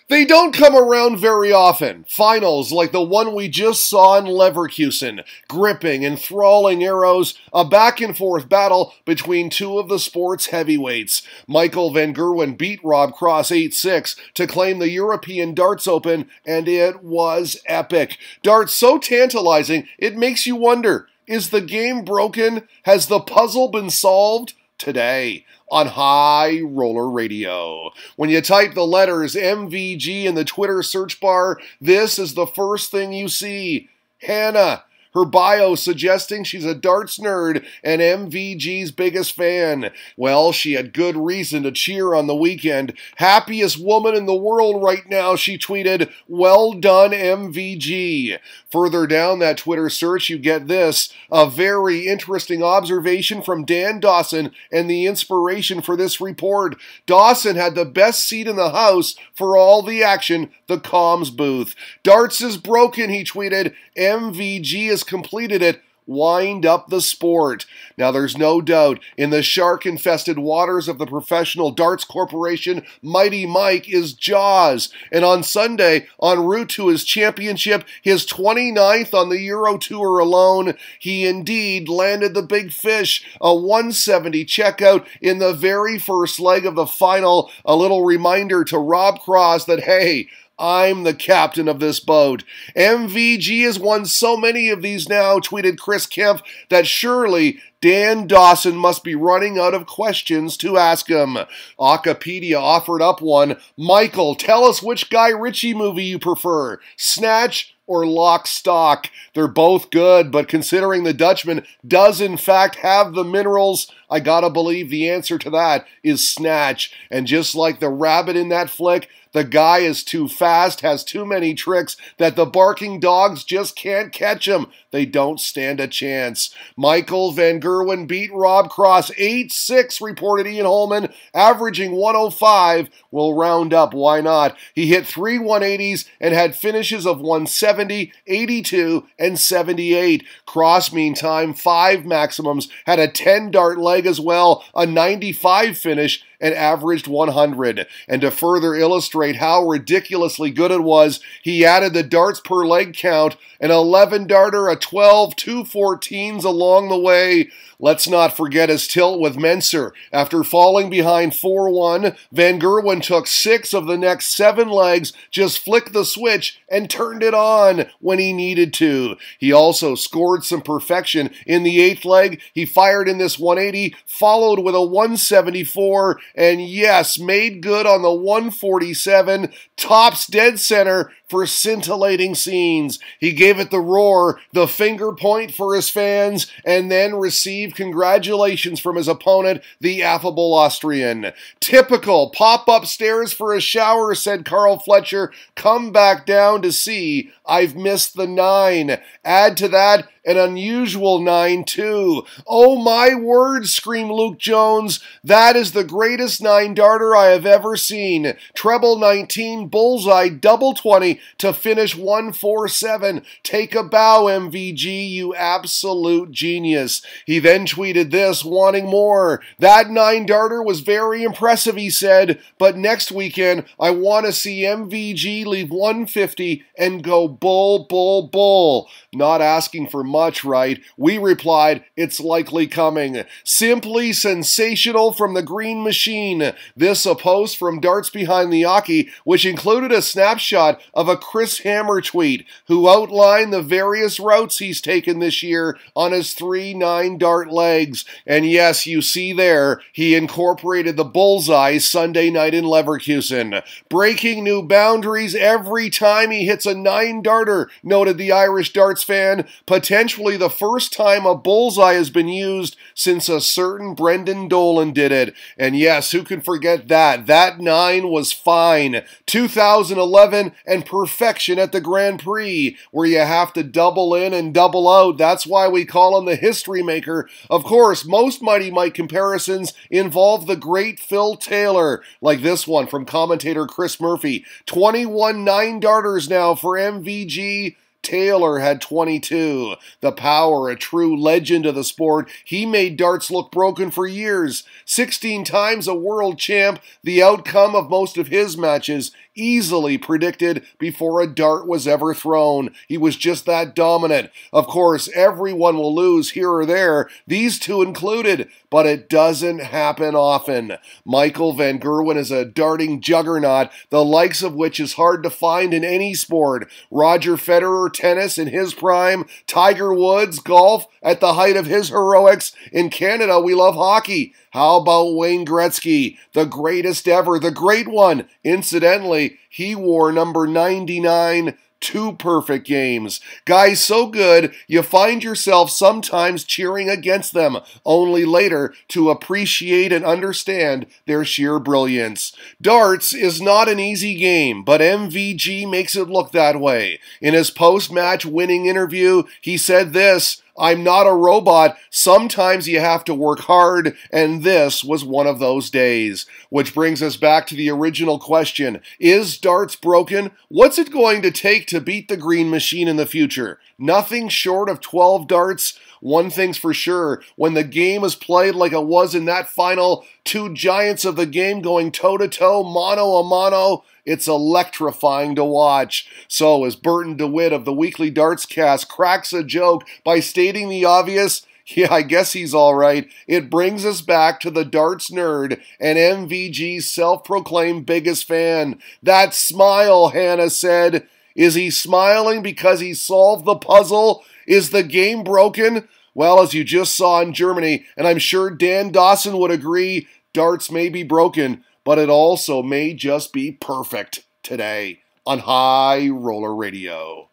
They don't come around very often. Finals like the one we just saw in Leverkusen. Gripping, enthralling arrows, a back-and-forth battle between two of the sport's heavyweights. Michael van Gerwen beat Rob Cross 8-6 to claim the European Darts Open, and it was epic. Darts so tantalizing, it makes you wonder, is the game broken? Has the puzzle been solved? Today on High Roller Radio. When you type the letters MVG in the Twitter search bar, this is the first thing you see. Hannah. Her bio suggesting she's a darts nerd and MVG's biggest fan. Well, she had good reason to cheer on the weekend. Happiest woman in the world right now, she tweeted, "Well done, MVG." Further down that Twitter search, you get this, a very interesting observation from Dan Dawson and the inspiration for this report. Dawson had the best seat in the house for all the action, the comms booth. "Darts is broken," he tweeted. "MVG has completed it. Wind up the sport." Now there's no doubt, in the shark-infested waters of the Professional Darts Corporation, Mighty Mike is Jaws. And on Sunday, en route to his championship, his 29th on the Euro Tour alone, he indeed landed the big fish, a 170 checkout in the very first leg of the final. A little reminder to Rob Cross that, hey, I'm the captain of this boat. MVG has won so many of these now, tweeted Chris Kemp, that surely Dan Dawson must be running out of questions to ask him. Wikipedia offered up one. "Michael, tell us which Guy Ritchie movie you prefer, Snatch or Lock, Stock?" They're both good, but considering the Dutchman does in fact have the minerals, I gotta believe the answer to that is Snatch. And just like the rabbit in that flick, the guy is too fast, has too many tricks that the barking dogs just can't catch him. They don't stand a chance. Michael van Gerwen beat Rob Cross 8-6, reported Ian Holman, averaging 105. We'll round up, why not? He hit 3 180s and had finishes of 170, 82, and 78. Cross, meantime, 5 maximums, had a 10-dart leg as well, a 95 finish, and averaged 100. And to further illustrate how ridiculously good it was, he added the darts per leg count, an 11-darter, a 12, 2 14s along the way. Let's not forget his tilt with Menser. After falling behind 4-1, Van Gerwen took 6 of the next 7 legs, just flicked the switch, and turned it on when he needed to. He also scored some perfection in the 8th leg. He fired in this 180, followed with a 174, and yes, made good on the 147, tops dead center for scintillating scenes. He gave it the roar, the finger point for his fans, and then received congratulations from his opponent, the affable Austrian. "Typical, pop upstairs for a shower," said Carl Fletcher. "Come back down to see. I've missed the 9. Add to that an unusual 9 too. Oh my word," screamed Luke Jones. "That is the greatest 9-darter I have ever seen. Treble 19, bullseye, double 20 to finish 147. Take a bow, MVG, you absolute genius." He then tweeted this, wanting more. "That 9-darter was very impressive," he said, "but next weekend I want to see MVG leave 150 and go bull, bull, bull." Not asking for much, right? We replied, "It's likely coming." Simply sensational from the Green Machine. This a post from Darts Behind the Hockey, which included a snapshot of a Chris Hammer tweet, who outlined the various routes he's taken this year on his 3 9-dart legs. And yes, you see there, he incorporated the bullseye Sunday night in Leverkusen. "Breaking new boundaries every time he hits a 9-darter, noted the Irish darts fan. Potentially the first time a bullseye has been used since a certain Brendan Dolan did it. And yes, who can forget that? That 9 was fine. 2011 and perfection at the Grand Prix, where you have to double in and double out. That's why we call him the history maker. Of course, most Mighty Mike comparisons involve the great Phil Taylor, like this one from commentator Chris Murphy. 21 9-darters now for MVG. Taylor had 22. The Power, a true legend of the sport, he made darts look broken for years. 16 times a world champ, the outcome of most of his matches, easily predicted before a dart was ever thrown. He was just that dominant. Of course, everyone will lose here or there, these two included, but it doesn't happen often. Michael van Gerwen is a darting juggernaut, the likes of which is hard to find in any sport. Roger Federer, tennis in his prime, Tiger Woods, golf at the height of his heroics. In Canada, we love hockey. How about Wayne Gretzky, the greatest ever, the great one? Incidentally, he wore number 99 2 perfect games. Guys so good, you find yourself sometimes cheering against them, only later to appreciate and understand their sheer brilliance. Darts is not an easy game, but MVG makes it look that way. In his post-match winning interview, he said this: "I'm not a robot. Sometimes you have to work hard, and this was one of those days." Which brings us back to the original question. Is darts broken? What's it going to take to beat the green machine in the future? Nothing short of 12 darts. One thing's for sure, when the game is played like it was in that final, two giants of the game going toe-to-toe, mano-a-mano, it's electrifying to watch. So, as Burton DeWitt of the Weekly Darts Cast cracks a joke by stating the obvious, yeah, I guess he's all right. It brings us back to the darts nerd and MVG's self-proclaimed biggest fan. That smile, Hannah said. Is he smiling because he solved the puzzle? Is the game broken? Well, as you just saw in Germany, and I'm sure Dan Dawson would agree, darts may be broken, but it also may just be perfect today on High Roller Radio.